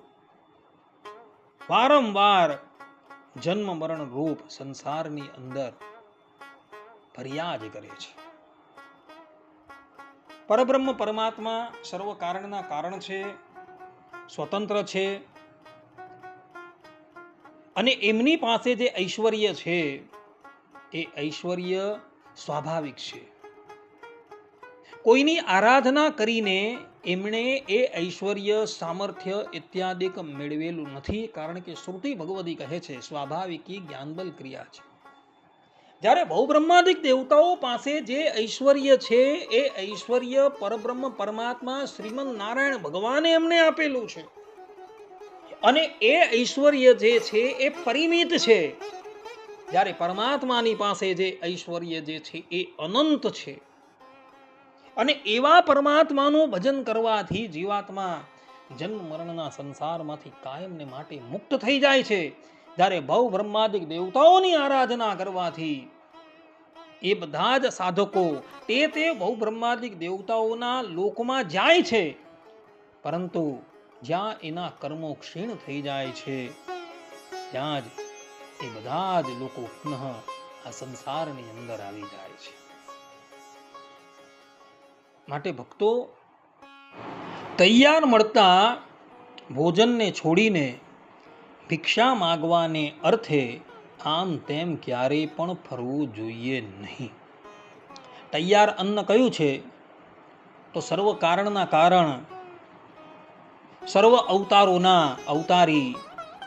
વારંવાર જન્મ મરણ રૂપ સંસારની અંદર ફરિયાદ કરે છે. પરબ્રહ્મ પરમાત્મા સર્વ કારણના કારણ છે, સ્વતંત્ર છે, અને એમની પાસે જે ઐશ્વર્ય છે એ ઐશ્વર્ય સ્વાભાવિક છે. કોઈની આરાધના કરીને એમણે એ ઐશ્વર્ય સામર્થ્ય ઇત્યાદિક મેળવેલું નથી, કારણ કે શ્રુતિ ભગવદી કહે છે સ્વાભાવિકી જ્ઞાનબલ ક્રિયા છે. જ્યારે બહુબ્રહ્માદિક દેવતાઓ પાસે જે ઐશ્વર્ય છે એ ઐશ્વર્ય પરબ્રહ્મ પરમાત્મા શ્રીમદ નારાયણ ભગવાને એમને આપેલું છે, અને એ ઐશ્વર્ય જે છે એ પરિમિત છે. જ્યારે પરમાત્માની પાસે જે ઐશ્વર્ય જે છે એ અનંત છે, અને એવા પરમાત્માનું ભજન કરવાથી જીવાત્મા જન્મ મરણના સંસારમાંથી કાયમને માટે મુક્ત થઈ જાય છે. જ્યારે ભવ બ્રહ્માદિક દેવતાઓની આરાધના કરવાથી એ બધા જ સાધકો તે ભવ બ્રહ્માદિક દેવતાઓના લોકમાં જાય છે, પરંતુ જ્યાં એના કર્મો ક્ષીણ થઈ જાય છે ત્યાં જ એ બધા જ લોકો પુનઃ આ સંસારની અંદર આવી જાય છે. માટે ભક્તો, તૈયાર મળતા ભોજનને છોડીને ભિક્ષા માગવાને અર્થે આમ તેમ ક્યારેય પણ ફરવું જોઈએ નહીં. તૈયાર અન્ન કયું છે? તો સર્વ કારણના કારણ, સર્વ અવતારોના અવતારી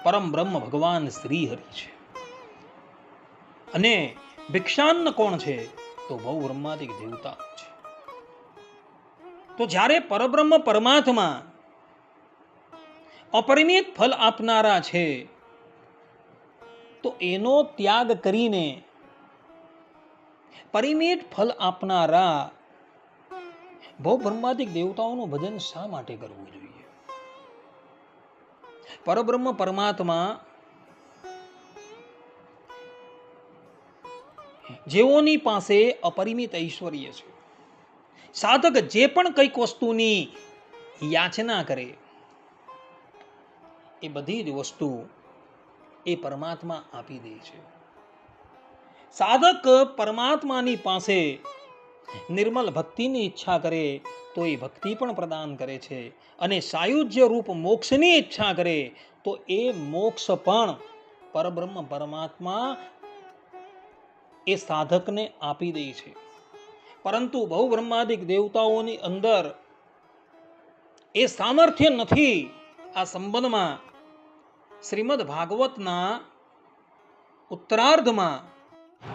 પરમ બ્રહ્મ ભગવાન શ્રી હરિ છે. અને ભિક્ષાન્ન કોણ છે? તો ભવ બ્રહ્માદિક દેવતાઓ છે. તો જ્યારે પરબ્રહ્મ પરમાત્મા અપરિમિત ફલ આપનારા છે તો એનો ત્યાગ કરીને પરિમિત ફલ આપનારા ભવ બ્રહ્માદિક દેવતાઓનું ભજન શા માટે કરવું જોઈએ? પરબ્રહ્મ પરમાત્મા જેઓની પાસે અપરિમિત ઐશ્વર્ય છે, સાધક જે પણ કંઈક વસ્તુની યાચના કરે એ બધી જ વસ્તુ એ પરમાત્મા આપી દે છે. સાધક પરમાત્માની પાસે નિર્મલ ભક્તિની ઈચ્છા કરે તો એ ભક્તિ પણ પ્રદાન કરે છે, અને સાયુજ્ય રૂપ મોક્ષની ઈચ્છા કરે તો એ મોક્ષ પણ પરબ્રહ્મ પરમાત્મા એ સાધકને આપી દે છે. પરંતુ બહુ બ્રહ્માદિક દેવતાઓની અંદર એ સામર્થ્ય નથી. આ સંબંધમાં શ્રીમદ ભાગવતના ઉત્તરાર્ધમાં,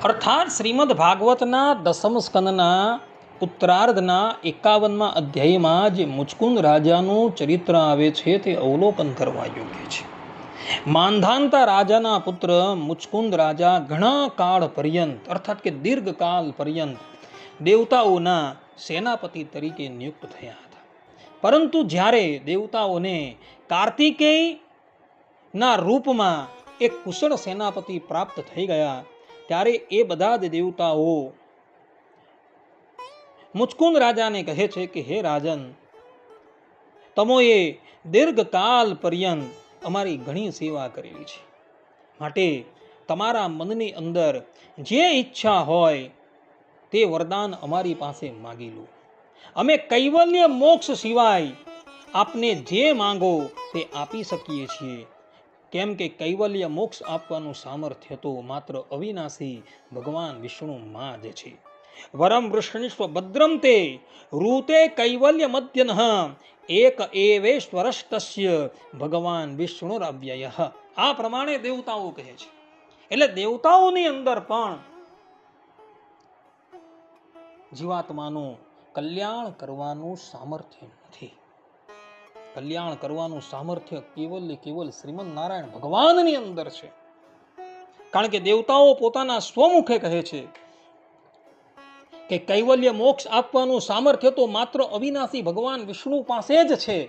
અર્થાત શ્રીમદ ભાગવતના દસમ સ્કંદના ઉત્તરાર્ધના 51મા અધ્યાયમાં જે મુચકુંદ રાજાનું ચરિત્ર આવે છે તે અવલોકન કરવા યોગ્ય છે. માંધાંતા રાજાના પુત્ર મુચકુંદ રાજા ઘણા કાળ પર્યંત, અર્થાત કે દીર્ઘકાળ પર્યંત દેવતાઓના સેનાપતિ તરીકે નિયુક્ત થયા હતા. પરંતુ જ્યારે દેવતાઓને કાર્તિકેયના રૂપમાં એક કુશળ સેનાપતિ પ્રાપ્ત થઈ ગયા ત્યારે એ બધા જ દેવતાઓ મુચકુંદ રાજાને કહે છે કે હે રાજન, તમોએ દીર્ઘકાલ પર્યંત અમારી ઘણી સેવા કરેલી છે. માટે તમારા મનની અંદર જે ઈચ્છા હોય તે વરદાન અમારી પાસે માગી લો. અમે કૈવલ્ય મોક્ષ સિવાય આપને જે માંગો તે આપી શકીએ છીએ. કેમ કે કૈવલ્ય મોક્ષ આપવાનું સામર્થ્ય તો માત્ર અવિનાશી ભગવાન વિષ્ણુમાં જ છે. વરમ વૃષ્ણિષ્વ ભદ્રમ તે રૂતે કૈવલ્ય મધ્યન એક એવેશ્વરસ્તસ્ય ભગવાન વિષ્ણુરવ્યય. આ પ્રમાણે દેવતાઓ કહે છે. એટલે દેવતાઓની અંદર પણ જીવાત્માનું કલ્યાણ કરવાનું સામર્થ્ય નથી. કલ્યાણ કરવાનું સામર્થ્ય કેવલ શ્રીમદ નારાયણ ભગવાનની અંદર છે. કારણ કે દેવતાઓ પોતાના સ્વમુખે કહે છે કે કૈવલ્ય મોક્ષ આપવાનું સામર્થ્ય તો માત્ર અવિનાશી ભગવાન વિષ્ણુ પાસે જ છે,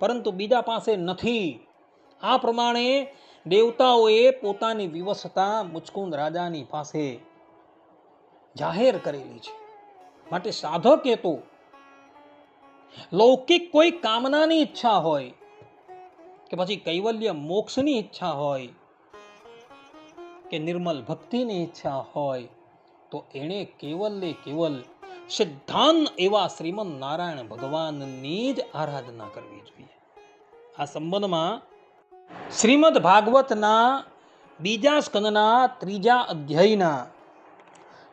પરંતુ બીજા પાસે નથી. આ પ્રમાણે દેવતાઓએ પોતાની વિવશતા મુચકુંદ રાજાની પાસે જાહેર કરેલી છે. માટે સાધકે તો લૌકિક કોઈ કામનાની ઈચ્છા હોય કે પછી કૈવલ્ય મોક્ષની ઈચ્છા હોય કે નિર્મલ ભક્તિની ઈચ્છા હોય તો એણે કેવલ સિદ્ધાંત એવા શ્રીમદ નારાયણ ભગવાનની જ આરાધના કરવી જોઈએ. આ સંબંધમાં શ્રીમદ ભાગવતના બીજા સ્કંદના 3 અધ્યાયના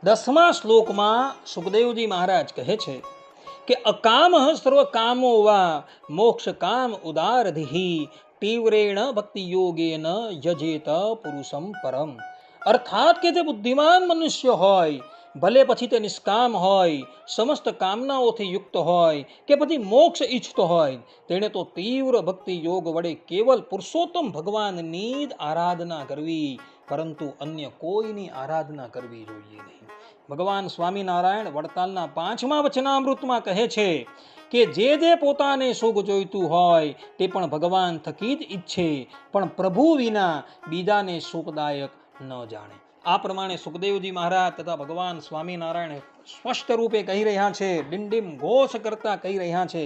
10મા શ્લોકમાં સુખદેવજી મહારાજ કહે છે કે અકામ સર્વ કામો વા મોક્ષ કામ ઉદારધિ તીવ્રેણ ભક્તિ યોગેન યજેત પુરુષમ પરમ. અર્થાત કે જે બુદ્ધિમાન મનુષ્ય હોય, ભલે પછી તે નિષ્કામ હોય, સમસ્ત કામનાઓથી યુક્ત હોય કે પછી મોક્ષ ઈચ્છતો હોય, તેણે તો તીવ્ર ભક્તિ યોગ વડે કેવલ પુરુષોત્તમ ભગવાનની જ આરાધના કરવી, પરંતુ અન્ય કોઈની આરાધના કરવી જોઈએ નહીં. ભગવાન સ્વામિનારાયણ વડતાલના 5મા વચનામૃતમાં કહે છે કે જે પોતાને સુખ જોઈતું હોય તે પણ ભગવાન થકી જ ઈચ્છે, પણ પ્રભુ વિના બીજાને સુખદાયક ન જાણે. આ પ્રમાણે સુખદેવજી મહારાજ તથા ભગવાન સ્વામિનારાયણ સ્પષ્ટ રૂપે કહી રહ્યા છે, ડિંડિમ ઘોષ કરતા કહી રહ્યા છે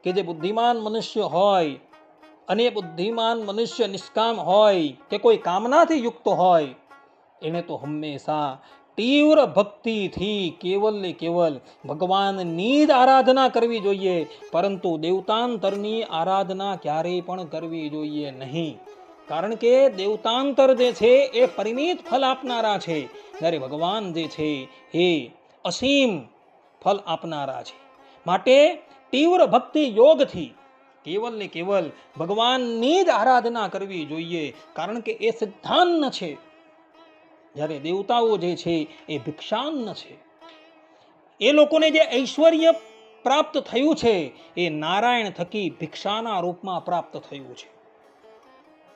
કે જે બુદ્ધિમાન મનુષ્ય હોય અને બુદ્ધિમાન મનુષ્ય નિષ્કામ હોય કે કોઈ કામનાથી યુક્ત હોય, એને તો હંમેશા તીવ્ર ભક્તિથી કેવલ ભગવાનની જ આરાધના કરવી જોઈએ, પરંતુ દેવતાંતરની આરાધના ક્યારેય પણ કરવી જોઈએ નહીં. કારણ કે દેવતાંતર જે છે એ પરિમિત ફલ આપનારા છે, જ્યારે ભગવાન જે છે એ અસીમ ફલ આપનારા છે. માટે તીવ્ર ભક્તિ યોગથી કેવલ ભગવાનની જ આરાધના કરવી જોઈએ, કારણ કે એ સિદ્ધાંત છે. જ્યારે દેવતાઓ જે છે એ ભિક્ષાન્ન છે. એ લોકોને જે ઐશ્વર્ય પ્રાપ્ત થયું છે એ નારાયણ થકી ભિક્ષાના રૂપમાં પ્રાપ્ત થયું છે,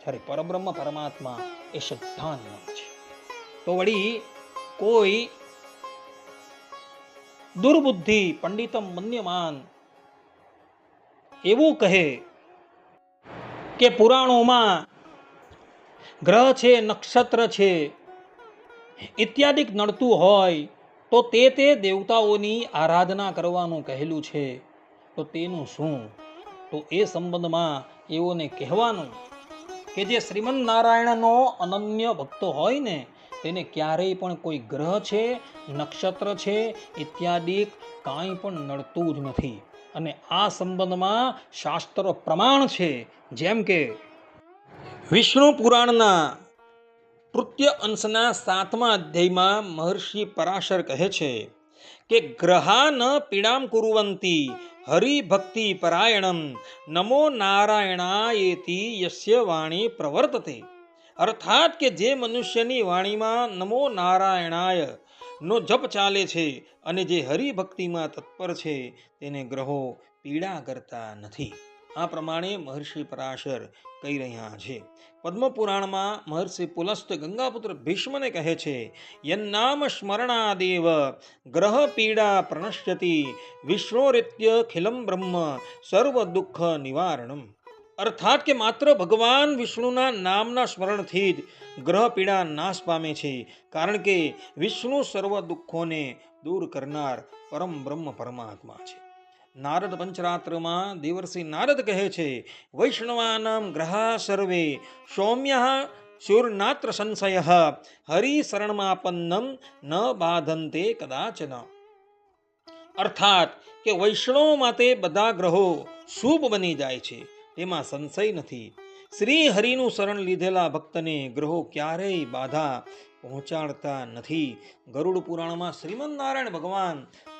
જ્યારે પરબ્રહ્મ પરમાત્મા એ સિદ્ધાંત છે. તો વળી કોઈ દુર્બુદ્ધિ પંડિતમ મન્યમાન એવું કહે કે પુરાણોમાં ગ્રહ છે, નક્ષત્ર છે ઇત્યાદિ નડતું હોય તો તે દેવતાઓની આરાધના કરવાનું કહેલું છે, તો તેનું શું? તો એ સંબંધમાં એઓને કહેવાનું કે જે શ્રીમદ નારાયણનો અનન્ય ભક્તો હોય ને, તેને ક્યારેય પણ કોઈ ગ્રહ છે, નક્ષત્ર છે ઇત્યાદિ કાંઈ પણ નડતું જ નથી. અને આ સંબંધમાં શાસ્ત્ર પ્રમાણ છે. જેમ કે વિષ્ણુ પુરાણના તૃતીય અંશના 7મા અધ્યાયમાં મહર્ષિ પરાશર કહે છે કે ગ્રહા ન પીડામ કુર્વંતી હરિભક્તિ પરાયણમ નમો નારાયણાયેતી યસ્ય વાણી પ્રવર્તતે. અર્થાત કે જે મનુષ્યની વાણીમાં નમો નારાયણાય નો જપ ચાલે છે અને જે હરિભક્તિમાં તત્પર છે તેને ગ્રહો પીડા કરતા નથી. આ પ્રમાણે મહર્ષિ પરાશર કહી રહ્યા છે. પદ્મપુરાણમાં મહર્ષિ પુલસ્ત ગંગાપુત્ર ભીષ્મને કહે છે, યન્નામ સ્મરણાદેવ ગ્રહ પીડા પ્રણશ્યતિ વિષ્ણોરિત્ય ખિલમ બ્રહ્મ સર્વ દુઃખ નિવારણમ. અર્થાત કે માત્ર ભગવાન વિષ્ણુના નામના સ્મરણથી જ ગ્રહ પીડા નાશ પામે છે, કારણ કે વિષ્ણુ સર્વ દુઃખોને દૂર કરનાર પરમ બ્રહ્મ પરમાત્મા છે. નારદ પંચરાત્રમાં દેવર્ષિ નારદ કહે છે, વૈષ્ણવાનામ ગ્રહા સર્વે સૌમ્ય શુર્નાત્ર સંશય હરિશરણમાપન્નમ ન બાધંતે કદાચન. અર્થાત કે વૈષ્ણવ માટે બધા ગ્રહો શુભ બની જાય છે, તેમાં સંશય નથી. શ્રી હરિનું શરણ લીધેલા ભક્તને ગ્રહો ક્યારેય બાધા પહોંચાડતા નથી. ગરુડ પુરાણમાં શ્રીમદ નારાયણ ભગવાન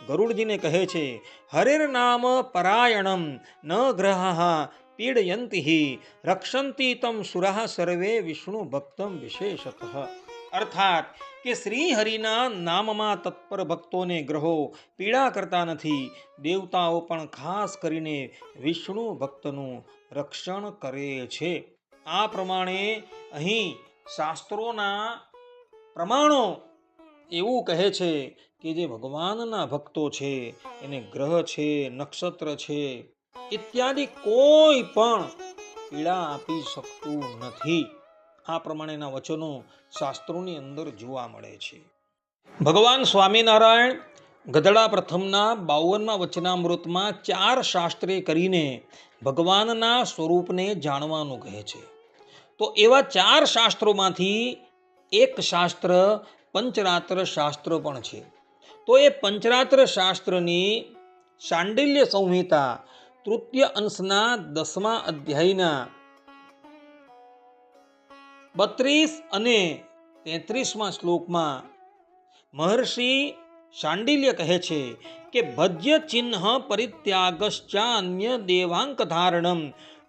ગરુડજીને કહે છે, હરેર નામ પરાયણમ ન ગ્રહા પીડયંતિ રક્ષંતિ તમ સુરાહ સર્વે વિષ્ણુ ભક્તમ વિશેષતઃ. અર્થાત કે શ્રી હરિના નામમાં તત્પર ભક્તોને ગ્રહો પીડા કરતા નથી. દેવતાઓ પણ ખાસ કરીને વિષ્ણુ ભક્તનું રક્ષણ કરે છે. આ પ્રમાણે અહીં શાસ્ત્રોના પ્રમાણો એવું કહે છે કે જે ભગવાનના ભક્તો છે એને ગ્રહ છે, નક્ષત્ર છે ઇત્યાદિ કોઈ પણ પીડા આપી શકતું નથી. આ પ્રમાણેના વચનો શાસ્ત્રોની અંદર જોવા મળે છે. ભગવાન સ્વામિનારાયણ ગધડા પ્રથમના 52મા વચનામૃતમાં 4 શાસ્ત્રે કરીને ભગવાનના સ્વરૂપને જાણવાનું કહે છે. તો એવા 4 શાસ્ત્રોમાંથી એક શાસ્ત્ર પંચરાત્ર શાસ્ત્ર પણ છે. તો એ પંચરાત્ર શાસ્ત્રની શાંડિલ્ય સંહિતા તૃતીય અંશના 10મા અધ્યાયના 32 અને 33મા શ્લોકમાં મહર્ષિ શાંડિલ્ય કહે છે કે ભજ્ય ચિહ્ન પરિત્યાગશ્ચાન્ય દેવાંક ધારણમ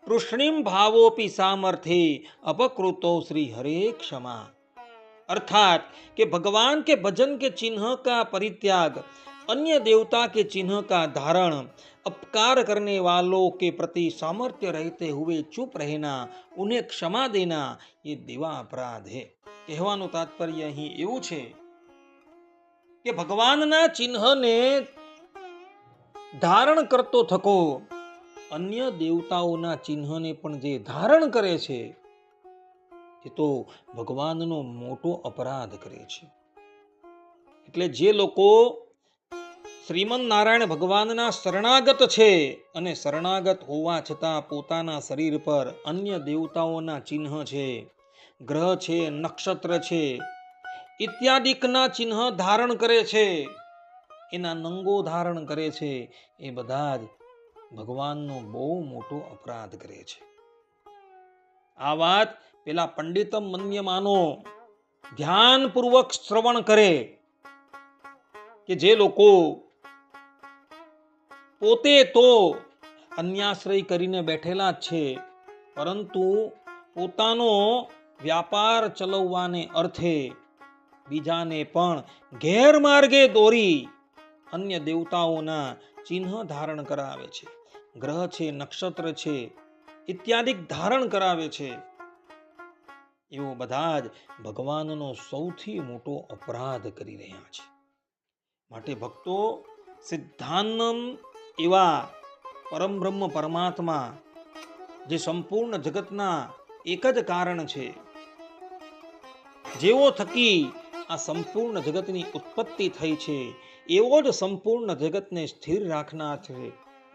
તૃષ્ણિમ ભાવોપી સામર્થ્ય अपकृतो श्री हरे क्षमा. अर्थात कि भगवान के भजन के चिन्ह का परित्याग, अन्य देवता के चिन्ह का धारण, अपकार करने वालों के प्रति सामर्थ्य रहते हुए चुप रहना, उन्हें क्षमा देना, ये देवा अपराध है. કહેવાનું તાત્પર્ય અહીં એવું છે કે ભગવાનના ચિહ્નને ધારણ કરતો થકો અન્ય દેવતાઓના ચિહ્નને પણ જે ધારણ કરે છે એ તો ભગવાનનો મોટો અપરાધ કરે છે. એટલે જે લોકો શ્રીમદ નારાયણ ભગવાનના શરણાગત છે અને શરણાગત હોવા છતાં પોતાના શરીર પર અન્ય દેવતાઓના ચિહ્ન છે, ગ્રહ છે, નક્ષત્ર છે ઇત્યાદિકના ચિહ્ન ધારણ કરે છે, એના નંગો ધારણ કરે છે, એ બધા જ ભગવાનનો બહુ મોટો અપરાધ કરે છે. આ વાત પેલા પંડિતમ મન્યમાનો ધ્યાનપૂર્વક શ્રવણ કરે કે જે લોકો પોતે તો અન્યાશ્રય કરીને બેઠેલા જ છે, પરંતુ પોતાનો વ્યાપાર ચલાવવાને અર્થે બીજાને પણ ગેરમાર્ગે દોરી અન્ય દેવતાઓના ચિહ્ન ધારણ કરાવે છે, ગ્રહ છે, નક્ષત્ર છે ઇત્યાદિક ધારણ કરાવે છે, એવો બધા જ ભગવાનનો સૌથી મોટો અપરાધ કરી રહ્યા છે. માટે ભક્તો સિદ્ધાનમ એવા પરમબ્રહ્મ પરમાત્મા જે સંપૂર્ણ જગતના એક જ કારણ છે, જેવો થકી આ સંપૂર્ણ જગતની ઉત્પત્તિ થઈ છે, એવો જ સંપૂર્ણ જગતને સ્થિર રાખનાર છે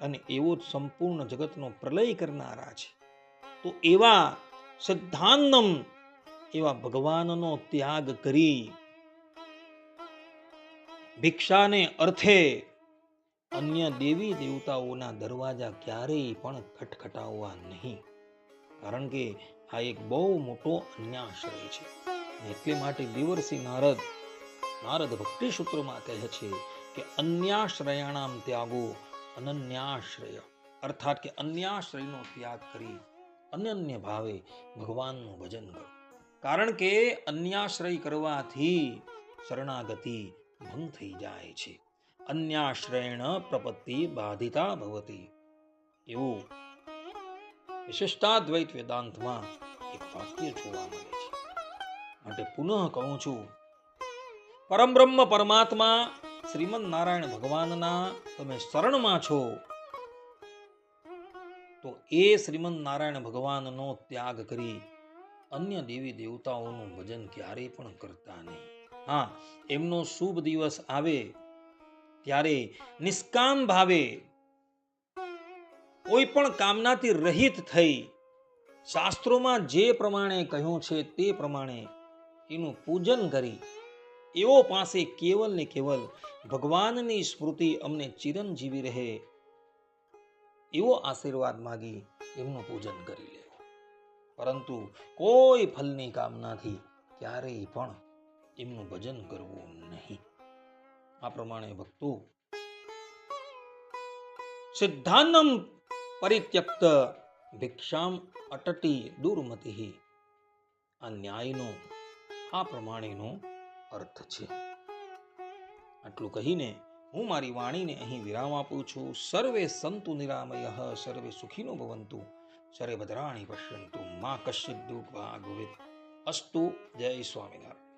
અને એવો જ સંપૂર્ણ જગતનો પ્રલય કરનારા છે. તો એવા સિદ્ધાનમ એવા ભગવાનનો ત્યાગ કરી ભિક્ષાને અર્થે અન્ય દેવી દેવતાઓના દરવાજા ક્યારેય પણ ખટખટાવવા નહીં, કારણ કે આ એક બહુ મોટો અન્યાશ્રય છે. એટલે માટે દેવર્ષિ નારદ ભક્તિ સૂત્રમાં કહે છે કે અન્યાશ્રયાણામ ત્યાગો અનન્યાશ્રય. અર્થાત કે અન્યાશ્રયનો ત્યાગ કરી અનન્ય ભાવે ભગવાનનું ભજન કરો, કારણ કે અન્યાશ્રય કરવાથી શરણાગતિ ભંગ થઈ જાય છે. અન્યાશ્રયણ પ્રપત્તિ બાધિતા ભવતી એવું વિશિષ્ટાદ્વૈત વેદાંતમાં એક વાક્ય જોવા મળે છે. માટે પુનઃ કહું છું, પરમબ્રહ્મ પરમાત્મા શ્રીમદ નારાયણ ભગવાનના તમે શરણમાં છો તો એ શ્રીમદ નારાયણ ભગવાનનો ત્યાગ કરી અન્ય દેવી દેવતાઓનું ભજન ક્યારેય પણ કરતા નહીં. હા, એમનો શુભ દિવસ આવે ત્યારે નિષ્કામ ભાવે કોઈ પણ કામનાથી રહિત થઈ શાસ્ત્રોમાં જે પ્રમાણે કહ્યું છે તે પ્રમાણે એનું પૂજન કરી એવો પાસે કેવલ ને કેવલ ભગવાનની સ્મૃતિ અમને ચિરંજીવી રહે એવો આશીર્વાદ માગી એમનું પૂજન કરી લેવું. પરંતુ કોઈ ફલની કામનાથી ક્યારેય પણ એમનું ભજન કરવું નહીં. આ પ્રમાણે ભક્તો સિદ્ધાન્નમ પરિત્યક્ત ભિક્ષામ અટટી દુર્મતિ, આ ન્યાયનો આ પ્રમાણેનો અર્થ છે. આટલું કહીને હું મારી વાણીને અહીં વિરામ આપું છું. સર્વે સંતુ નિરામયઃ, સર્વે સુખીનો ભવંતુ, સર્વે ભદ્રાણી પશ્યંતુ, મા કશ્ચિદ દુઃખ ભાગ ભવેત. અસ્તુ. જય સ્વામિનારાયણ.